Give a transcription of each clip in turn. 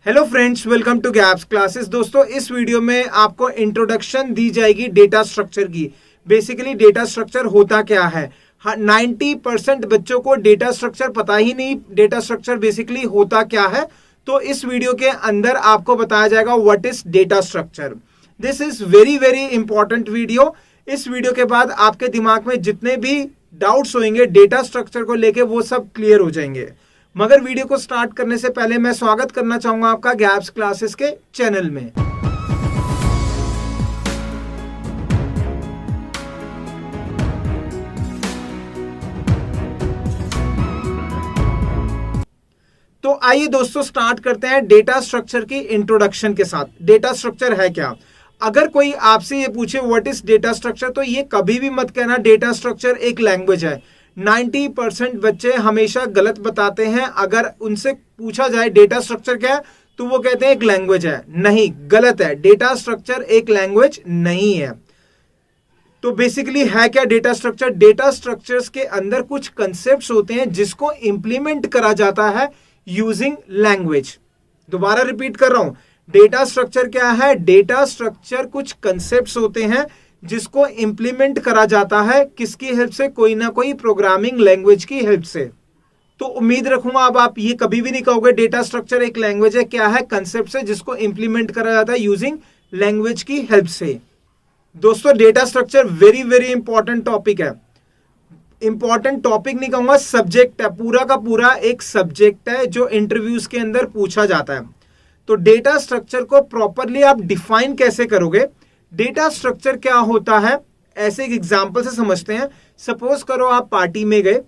Hello friends, welcome to gaps classes. दोस्तों, इस video में आपको इंट्रोडक्शन दी जाएगी डेटा स्ट्रक्चर की। बेसिकली डेटा स्ट्रक्चर होता क्या है। 90% बच्चों को डेटा स्ट्रक्चर पता ही नहीं, डेटा स्ट्रक्चर बेसिकली होता क्या है। तो इस वीडियो के अंदर आपको बताया जाएगा what is data structure. This is very very important video. इस वीडियो के बाद आपके दिमाग में जितने भी डाउट्स होंगे डेटा स्ट्रक्चर को लेके वो सब क्लियर हो जाएंगे। मगर वीडियो को स्टार्ट करने से पहले मैं स्वागत करना चाहूंगा आपका गैप्स क्लासेस के चैनल में। तो आइए दोस्तों स्टार्ट करते हैं डेटा स्ट्रक्चर की इंट्रोडक्शन के साथ। डेटा स्ट्रक्चर है क्या? अगर कोई आपसे ये पूछे व्हाट इज डेटा स्ट्रक्चर, तो ये कभी भी मत कहना डेटा स्ट्रक्चर एक लैंग्वेज है। 90% बच्चे हमेशा गलत बताते हैं। अगर उनसे पूछा जाए डेटा स्ट्रक्चर क्या है तो वो कहते हैं एक लैंग्वेज है। नहीं, गलत है। डेटा स्ट्रक्चर एक लैंग्वेज नहीं है। तो बेसिकली है क्या डेटा स्ट्रक्चर? डेटा स्ट्रक्चर्स के अंदर कुछ कंसेप्ट्स होते हैं जिसको इंप्लीमेंट करा जाता है यूजिंग लैंग्वेज। दोबारा रिपीट कर रहा हूं, डेटा स्ट्रक्चर क्या है? डेटा स्ट्रक्चर कुछ कंसेप्ट्स होते हैं जिसको इंप्लीमेंट करा जाता है किसकी हेल्प से? कोई ना कोई प्रोग्रामिंग लैंग्वेज की हेल्प से। तो उम्मीद रखूंगा अब आप ये कभी भी नहीं कहोगे डेटा स्ट्रक्चर एक लैंग्वेज है। क्या है? कंसेप्ट है जिसको इंप्लीमेंट करा जाता है यूजिंग लैंग्वेज की हेल्प से। दोस्तों, data structure very very important topic है। इंपॉर्टेंट टॉपिक नहीं कहूंगा, सब्जेक्ट है। पूरा का पूरा एक सब्जेक्ट है जो इंटरव्यूज के अंदर पूछा जाता है। तो डेटा स्ट्रक्चर को प्रॉपरली आप डिफाइन कैसे करोगे? डेटा स्ट्रक्चर क्या होता है ऐसे एक एग्जांपल से समझते हैं। सपोज करो आप पार्टी में गए,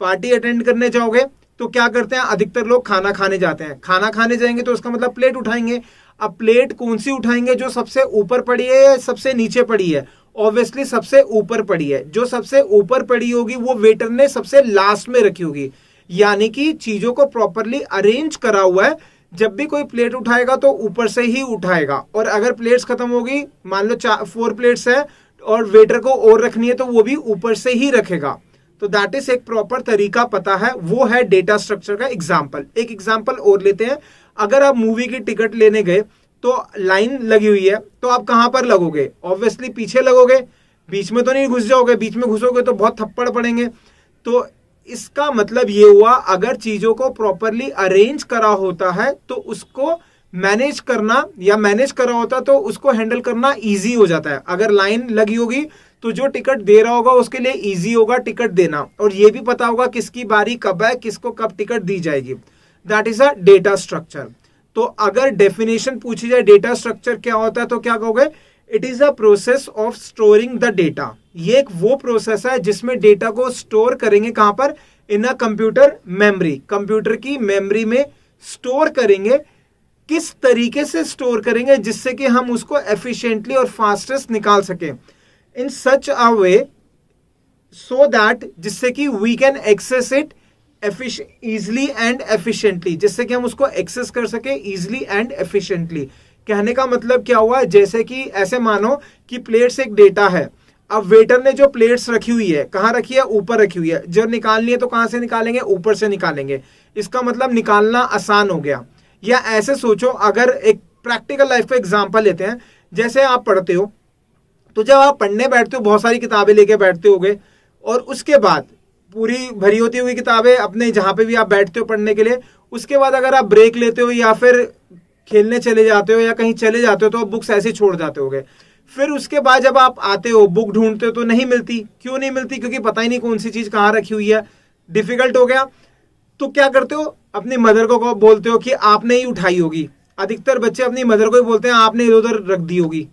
पार्टी अटेंड करने जाओगे तो क्या करते हैं? अधिकतर लोग खाना खाने जाते हैं। खाना खाने जाएंगे तो उसका मतलब प्लेट उठाएंगे। अब प्लेट कौन सी उठाएंगे? जो सबसे ऊपर पड़ी है या सबसे नीचे पड़ी है? ऑब्वियसली सबसे ऊपर पड़ी है। जो सबसे ऊपर पड़ी होगी वो वेटर ने सबसे लास्ट में रखी होगी। यानी कि चीजों को प्रॉपरली अरेंज करा हुआ है। जब भी कोई प्लेट उठाएगा तो ऊपर से ही उठाएगा। और अगर प्लेट्स खत्म होगी, मान लो 4 प्लेट्स है और वेटर को और रखनी है तो वो भी ऊपर से ही रखेगा। तो दैट इज एक प्रॉपर तरीका पता है, वो है डेटा स्ट्रक्चर का एग्जांपल। एक एग्जांपल और लेते हैं। अगर आप मूवी की टिकट लेने गए तो लाइन लगी हुई है, तो आप कहां पर लगोगे? ऑब्वियसली पीछे लगोगे। बीच में तो नहीं घुस जाओगे, बीच में घुसोगे तो बहुत थप्पड़ पड़ेंगे। तो इसका मतलब ये हुआ, अगर चीजों को प्रॉपरली अरेंज करा होता है तो उसको मैनेज करना, या मैनेज करा होता तो उसको हैंडल करना इजी हो जाता है। अगर लाइन लगी होगी तो जो टिकट दे रहा होगा उसके लिए इजी होगा टिकट देना, और ये भी पता होगा किसकी बारी कब है, किसको कब टिकट दी जाएगी। That is a data structure. तो अगर डेफिनेशन पूछी जाए डेटा स्ट्रक्चर क्या होता है तो क्या कहोगे? It is a process of storing the data. ये एक वो प्रोसेस है जिसमें डेटा को स्टोर करेंगे। कहां पर? इन अ कंप्यूटर मेमोरी। कंप्यूटर की मेमोरी में स्टोर करेंगे। किस तरीके से स्टोर करेंगे? जिससे कि हम उसको एफिशिएंटली और फास्टेस्ट निकाल सकें। इन सच अ वे सो दैट, जिससे कि we can access it easily and efficiently, जिससे कि हम उसको एक्सेस कर सके इजिली एंड एफिशिएंटली। कहने का मतलब क्या हुआ? जैसे कि ऐसे मानो कि प्लेट्स एक डेटा है। अब वेटर ने जो प्लेट्स रखी हुई है, कहां रखी है? ऊपर रखी हुई है। जो निकालनी है तो कहां से निकालेंगे? ऊपर से निकालेंगे। इसका मतलब निकालना आसान हो गया। या ऐसे सोचो, अगर एक प्रैक्टिकल लाइफ का एग्जांपल लेते हैं। जैसे आप पढ़ते हो तो जब आप पढ़ने बैठते हो बहुत सारी किताबें लेके बैठते होगे, और उसके बाद पूरी भरी होती हुई किताबें अपने जहां पे भी आप बैठते हो पढ़ने के लिए, उसके बाद अगर आप ब्रेक लेते हो या फिर खेलने चले जाते हो या कहीं चले जाते हो तो बुक्स ऐसे छोड़ जाते होगे। फिर उसके बाद जब आप आते हो बुक ढूंढते हो तो नहीं मिलती। क्यों नहीं मिलती? क्योंकि पता ही नहीं कौन सी चीज कहां रखी हुई है। डिफिकल्ट हो गया। तो क्या करते हो? अपनी मदर को बोलते हो कि आपने ही उठाई होगी। अधिकतर बच्चे अपनी मदर को ही बोलते हैं आपने इधर उधर रख दी होगी।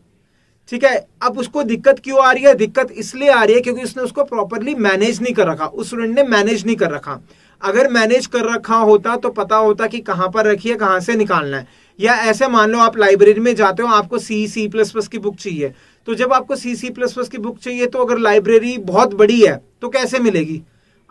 ठीक है। अब उसको दिक्कत क्यों आ रही है? दिक्कत इसलिए आ रही है क्योंकि उसने उसको प्रॉपरली मैनेज नहीं कर रखा। उस स्टूडेंट ने मैनेज नहीं कर रखा। अगर मैनेज कर रखा होता तो पता होता कि कहां पर रखी है, कहां से निकालना है। या ऐसे मान लो आप लाइब्रेरी में जाते हो, आपको C++ की बुक चाहिए। तो जब आपको C++ की बुक चाहिए तो अगर लाइब्रेरी बहुत बड़ी है तो कैसे मिलेगी?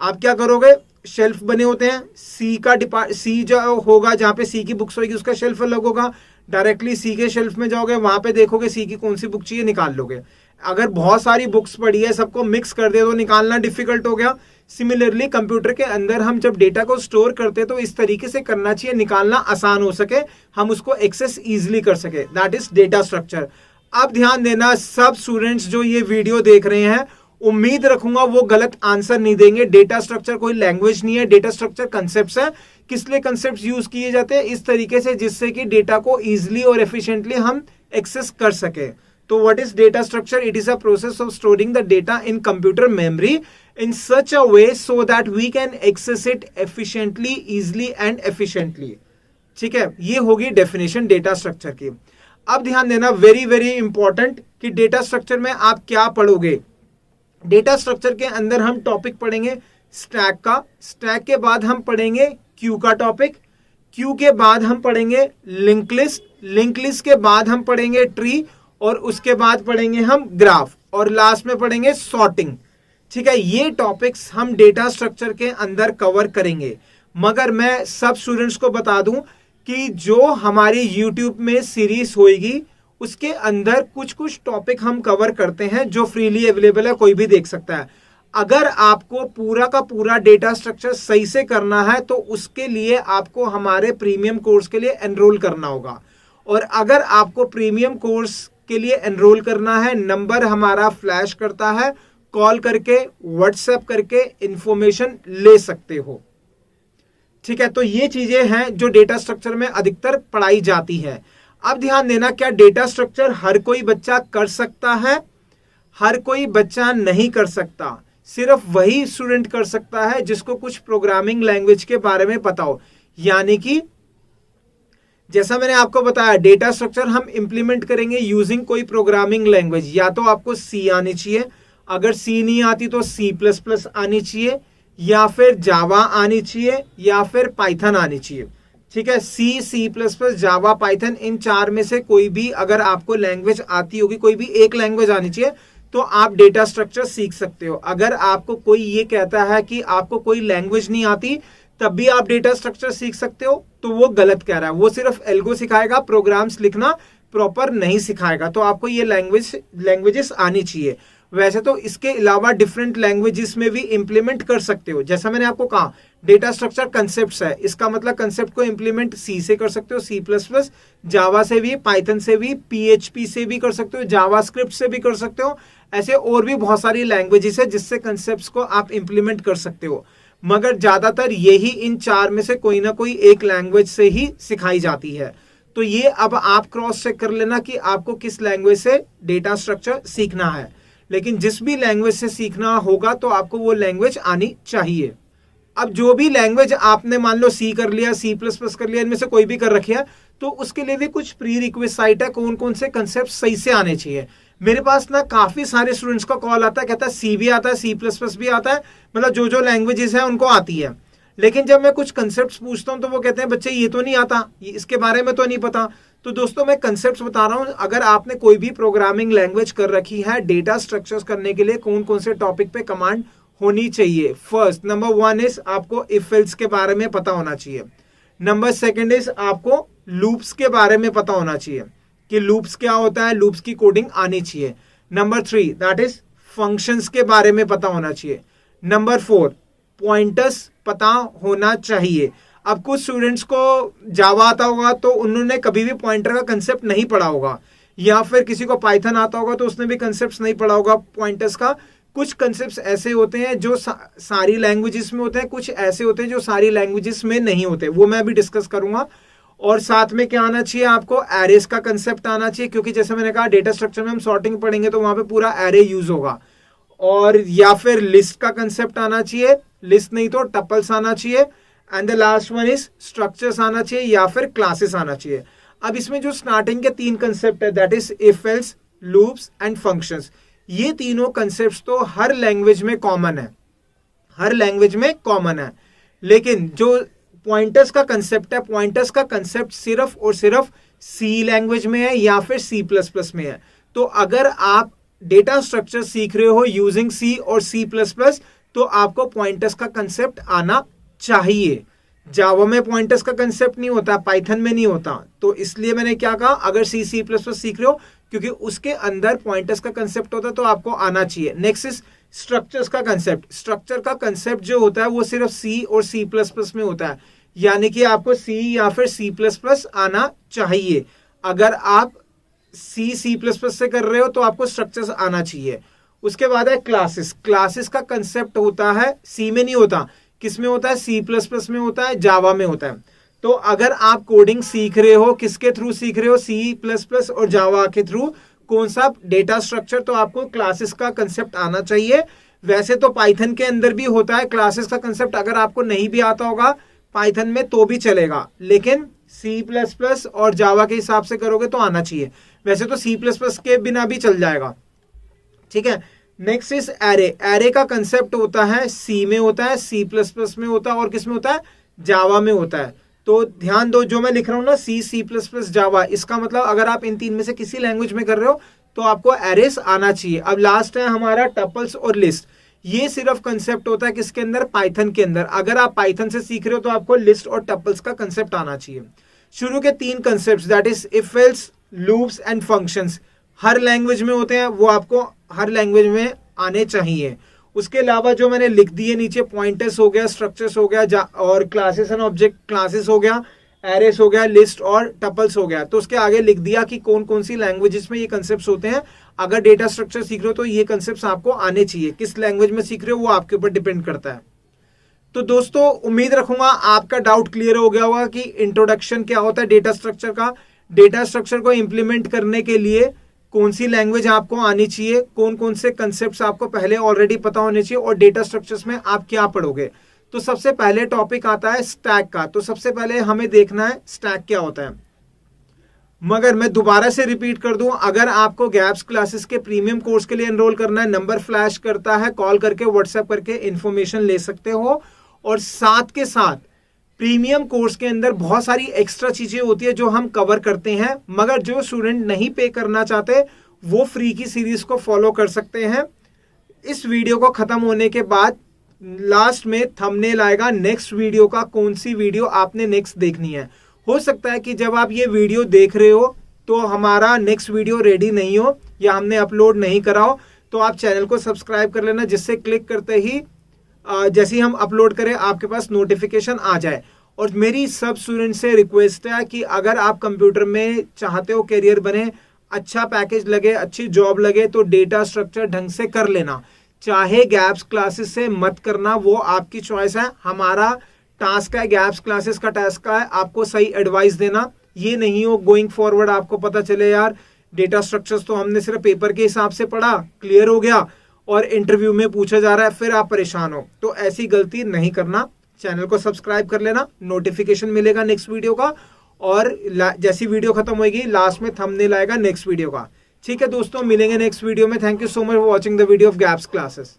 आप क्या करोगे? शेल्फ बने होते हैं। सी जो होगा, जहां पे सी की बुक्स होगी उसका शेल्फ अलग होगा। डायरेक्टली सी के शेल्फ में जाओगे, वहां पे देखोगे सी की कौन सी बुक चाहिए, निकाल लोगे। अगर बहुत सारी बुक्स पढ़ी है, सबको मिक्स कर दे तो निकालना डिफिकल्ट हो गया। सिमिलरली कंप्यूटर के अंदर हम जब डेटा को स्टोर करते हैं तो इस तरीके से करना चाहिए निकालना आसान हो सके, हम उसको एक्सेस इजीली कर सके, दैट इज डेटा स्ट्रक्चर। अब ध्यान देना सब स्टूडेंट्स जो ये वीडियो देख रहे हैं, उम्मीद रखूंगा वो गलत आंसर नहीं देंगे। डेटा स्ट्रक्चर कोई लैंग्वेज नहीं है, डेटा स्ट्रक्चर कंसेप्ट्स है। किस लिए कंसेप्ट्स यूज किए जाते हैं? इस तरीके से जिससे कि डेटा को इजीली और एफिशिएंटली हम एक्सेस कर सके। तो what is data structure? It is a process of storing the data in computer memory in such a way so that we can access it efficiently, easily and efficiently। ठीक है, ये होगी definition data structure की। अब ध्यान देना, very very important, कि data structure में आप क्या पढ़ोगे। डेटा स्ट्रक्चर के अंदर हम टॉपिक पढ़ेंगे स्टैक का, स्टैक के बाद हम पढ़ेंगे क्यू का टॉपिक, क्यू के बाद हम पढ़ेंगे लिंक लिस्ट, लिंक लिस्ट के बाद हम पढ़ेंगे ट्री, और उसके बाद पढ़ेंगे हम ग्राफ, और लास्ट में पढ़ेंगे सॉर्टिंग। ठीक है, ये टॉपिक्स हम डेटा स्ट्रक्चर के अंदर कवर करेंगे। मगर मैं सब स्टूडेंट्स को बता दूं कि जो हमारी YouTube में सीरीज होएगी उसके अंदर कुछ कुछ टॉपिक हम कवर करते हैं जो फ्रीली अवेलेबल है, कोई भी देख सकता है। अगर आपको पूरा का पूरा डेटा स्ट्रक्चर सही से करना है तो उसके लिए आपको हमारे प्रीमियम कोर्स के लिए एनरोल करना होगा। और अगर आपको प्रीमियम कोर्स के लिए एनरोल करना है, नंबर हमारा फ्लैश करता है, कॉल करके व्हाट्सएप करके इंफॉर्मेशन ले सकते हो। ठीक है, तो ये चीजें हैं जो डेटा स्ट्रक्चर में अधिकतर पढ़ाई जाती है। अब ध्यान देना, क्या डेटा स्ट्रक्चर हर कोई बच्चा कर सकता है? हर कोई बच्चा नहीं कर सकता, सिर्फ वही स्टूडेंट कर सकता है जिसको कुछ प्रोग्रामिंग लैंग्वेज के बारे में पता हो। यानी कि जैसा मैंने आपको बताया, डेटा स्ट्रक्चर हम इंप्लीमेंट करेंगे यूजिंग कोई प्रोग्रामिंग लैंग्वेज। या तो आपको सी आनी चाहिए, अगर सी नहीं आती तो C++ आनी चाहिए, या फिर जावा आनी चाहिए, या फिर पाइथन आनी चाहिए। ठीक है, C++, जावा, पाइथन, इन चार में से कोई भी अगर आपको लैंग्वेज आती होगी, कोई भी एक लैंग्वेज आनी चाहिए, तो आप डेटा स्ट्रक्चर सीख सकते हो। अगर आपको कोई ये कहता है कि आपको कोई लैंग्वेज नहीं आती तब भी आप डेटा स्ट्रक्चर सीख सकते हो, तो वो गलत कह रहा है। वो सिर्फ एल्गो सिखाएगा, प्रोग्राम्स लिखना प्रॉपर नहीं सिखाएगा। तो आपको ये लैंग्वेजेस आनी चाहिए। वैसे तो इसके अलावा डिफरेंट लैंग्वेजेस में भी इंप्लीमेंट कर सकते हो। जैसा मैंने आपको कहा, डेटा स्ट्रक्चर कंसेप्ट्स है, इसका मतलब कंसेप्ट को इंप्लीमेंट सी से कर सकते हो, C++, जावा से भी, पाइथन से भी, PHP से भी कर सकते हो, जावास्क्रिप्ट से भी कर सकते हो। ऐसे और भी बहुत सारी लैंग्वेजेस है जिससे कंसेप्ट्स को आप इंप्लीमेंट कर सकते हो। मगर ज्यादातर यही इन चार में से कोई ना कोई एक लैंग्वेज से ही सिखाई जाती है। तो ये अब आप क्रॉस चेक कर लेना कि आपको किस लैंग्वेज से डेटा स्ट्रक्चर सीखना है। लेकिन जिस भी लैंग्वेज से सीखना होगा तो आपको वो लैंग्वेज आनी चाहिए। अब जो भी लैंग्वेज आपने मान लो C कर लिया, C++ कर लिया, इनमें से कोई भी कर रखी है, तो उसके लिए भी कुछ प्री रिक्विजिट है, कौन कौन से कंसेप्ट सही से आने चाहिए। मेरे पास ना काफी सारे स्टूडेंट्स का कॉल आता है, कहता है C भी आता है, C++ भी आता है, मतलब जो जो लैंग्वेजेस है उनको आती है। लेकिन जब मैं कुछ कंसेप्ट पूछता हूं तो वो कहते हैं बच्चे ये तो नहीं आता, इसके बारे में तो नहीं पता। तो दोस्तों मैं कंसेप्ट बता रहा हूं। अगर आपने कोई भी प्रोग्रामिंग लैंग्वेज कर रखी है, डेटा स्ट्रक्चर्स करने के लिए कौन कौन से टॉपिक पे कमांड होनी चाहिए। फर्स्ट, नंबर 1 इज आपको इफ एल्स के बारे में पता होना चाहिए। नंबर 2 इज आपको लूप्स के बारे में पता होना चाहिए कि लूप्स क्या होता है, लूप्स की कोडिंग आनी चाहिए। नंबर 3 दैट इज फंक्शंस के बारे में पता होना चाहिए। नंबर 4 पॉइंटर्स पता होना चाहिए। अब कुछ स्टूडेंट्स को जावा आता होगा तो उन्होंने कभी भी पॉइंटर का कंसेप्ट नहीं पढ़ा होगा, या फिर किसी को पाइथन आता होगा तो उसने भी कंसेप्ट नहीं पढ़ा होगा पॉइंटर्स का। कुछ कंसेप्ट्स ऐसे होते हैं जो सारी लैंग्वेजेस में होते हैं, कुछ ऐसे होते हैं जो सारी लैंग्वेजेस में नहीं होते, वो मैं भी डिस्कस करूंगा। और साथ में क्या आना चाहिए, आपको एरेस का कंसेप्ट आना चाहिए, क्योंकि जैसे मैंने कहा डेटा स्ट्रक्चर में हम सॉर्टिंग पढ़ेंगे तो वहां पे पूरा एरे यूज होगा। और या फिर लिस्ट का कंसेप्ट आना चाहिए, लिस्ट नहीं तो टपल्स आना चाहिए। And the last one is structures आना चाहिए या फिर क्लासेस आना चाहिए। अब इसमें जो स्टार्टिंग के 3 कंसेप्ट है that is if else, loops and functions, ये तीनों कंसेप्ट्स तो हर लैंग्वेज में कॉमन है, हर लैंग्वेज में कॉमन है। लेकिन जो पॉइंटर्स का कंसेप्ट है, पॉइंटर्स का कंसेप्ट सिर्फ और सिर्फ सी लैंग्वेज में है या फिर C++ में है। तो अगर आप डेटा स्ट्रक्चर सीख रहे हो यूजिंग C और C++, तो आपको पॉइंटर्स का कंसेप्ट आना चाहिए। जावा में पॉइंटर्स का कंसेप्ट नहीं होता, पाइथन में नहीं होता। तो इसलिए मैंने क्या कहा, अगर सी सी प्लस प्लस सीख रहे हो, क्योंकि उसके अंदर पॉइंटर्स का कंसेप्ट होता है, तो आपको आना चाहिए। नेक्स्ट इज स्ट्रक्चर्स का कंसेप्ट। स्ट्रक्चर का कंसेप्ट जो होता है वो सिर्फ सी और सी प्लस प्लस में होता है, यानी कि आपको सी या फिर सी प्लस प्लस आना चाहिए। अगर आप सी प्लस प्लस से कर रहे हो तो आपको स्ट्रक्चर्स आना चाहिए। उसके बाद है क्लासेस। क्लासेस का कंसेप्ट होता है, सी में नहीं होता, किस में होता है, सी प्लस प्लस में होता है, जावा में होता है। तो अगर आप कोडिंग सीख रहे हो, किसके थ्रू सीख रहे हो, सी प्लस प्लस और जावा के थ्रू, कौन सा, डेटा स्ट्रक्चर, तो आपको क्लासेस का कंसेप्ट आना चाहिए। वैसे तो पाइथन के अंदर भी होता है क्लासेस का कंसेप्ट, अगर आपको नहीं भी आता होगा पाइथन में तो भी चलेगा, लेकिन सी प्लस प्लस और जावा के हिसाब से करोगे तो आना चाहिए। वैसे तो सी प्लस प्लस के बिना भी चल जाएगा, ठीक है। Next is array. एरे का कंसेप्ट होता है, सी में होता है, सी प्लस प्लस में होता है, और किस में होता है, जावा में होता है। तो ध्यान दो, जो मैं लिख रहा हूं ना, सी सी प्लस प्लस जावा, इसका मतलब अगर आप इन तीन में से किसी लैंग्वेज में कर रहे हो तो आपको एरेस आना चाहिए। अब लास्ट है हमारा टपल्स और लिस्ट। ये सिर्फ कंसेप्ट होता है किसके अंदर, पाइथन के अंदर। अगर आप पाइथन से सीख रहे हो तो आपको लिस्ट और टपल्स का कंसेप्ट आना चाहिए। शुरू के तीन concept, that is if else, loops and functions, her language में होते हैं, वो आपको हर लैंग्वेज में आने चाहिए। उसके अलावा जो मैंने लिख दिए नीचे, पॉइंटर्स हो गया, स्ट्रक्चर्स हो गया, और क्लासेस एंड ऑब्जेक्ट क्लासेस हो गया, एरेस हो गया, लिस्ट और टपल्स हो गया। तो उसके आगे लिख दिया कि कौन कौन सी लैंग्वेजेस में ये कंसेप्ट्स होते हैं। अगर डेटा स्ट्रक्चर सीख रहे हो तो ये कंसेप्ट्स आपको आने चाहिए। किस लैंग्वेज में सीख रहे हो वो आपके ऊपर डिपेंड करता है। तो दोस्तों उम्मीद रखूंगा आपका डाउट क्लियर हो गया होगा कि इंट्रोडक्शन क्या होता है डेटा स्ट्रक्चर का। डेटा स्ट्रक्चर को इंप्लीमेंट करने के लिए कौन सी लैंग्वेज आपको आनी चाहिए, कौन कौन से कंसेप्ट्स आपको पहले ऑलरेडी पता होने चाहिए, और डेटा स्ट्रक्चर्स में आप क्या पढ़ोगे। तो सबसे पहले टॉपिक आता है स्टैक का। तो सबसे पहले हमें देखना है स्टैक क्या होता है। मगर मैं दोबारा से रिपीट कर दूं, अगर आपको गैप्स क्लासेस के प्रीमियम कोर्स के लिए एनरोल करना है, नंबर फ्लैश करता है, कॉल करके व्हाट्सएप करके इंफॉर्मेशन ले सकते हो। और साथ के साथ प्रीमियम कोर्स के अंदर बहुत सारी एक्स्ट्रा चीजें होती है जो हम कवर करते हैं, मगर जो स्टूडेंट नहीं पे करना चाहते वो फ्री की सीरीज को फॉलो कर सकते हैं। इस वीडियो को खत्म होने के बाद लास्ट में थंबनेल आएगा नेक्स्ट वीडियो का, कौन सी वीडियो आपने नेक्स्ट देखनी है। हो सकता है कि जब आप ये वीडियो देख रहे हो तो हमारा नेक्स्ट वीडियो रेडी नहीं हो या हमने अपलोड नहीं करा हो, तो आप चैनल को सब्सक्राइब कर लेना, जिससे क्लिक करते ही जैसे ही हम अपलोड करें आपके पास नोटिफिकेशन आ जाए। और मेरी सब स्टूडेंट से रिक्वेस्ट है कि अगर आप कंप्यूटर में चाहते हो करियर बने, अच्छा पैकेज लगे, अच्छी जॉब लगे, तो डेटा स्ट्रक्चर ढंग से कर लेना। चाहे गैप्स क्लासेस से मत करना, वो आपकी चॉइस है। हमारा टास्क है, गैप्स क्लासेस का टास्क है आपको सही एडवाइस देना। ये नहीं हो गोइंग फॉरवर्ड आपको पता चले यार डेटा स्ट्रक्चर्स तो हमने सिर्फ पेपर के हिसाब से पढ़ा, क्लियर हो गया, और इंटरव्यू में पूछा जा रहा है, फिर आप परेशान हो। तो ऐसी गलती नहीं करना। चैनल को सब्सक्राइब कर लेना, नोटिफिकेशन मिलेगा नेक्स्ट वीडियो का, और जैसी वीडियो खत्म होगी लास्ट में थंबनेल आएगा नेक्स्ट वीडियो का। ठीक है दोस्तों, मिलेंगे नेक्स्ट वीडियो में। Thank you so much for watching the video of gaps classes.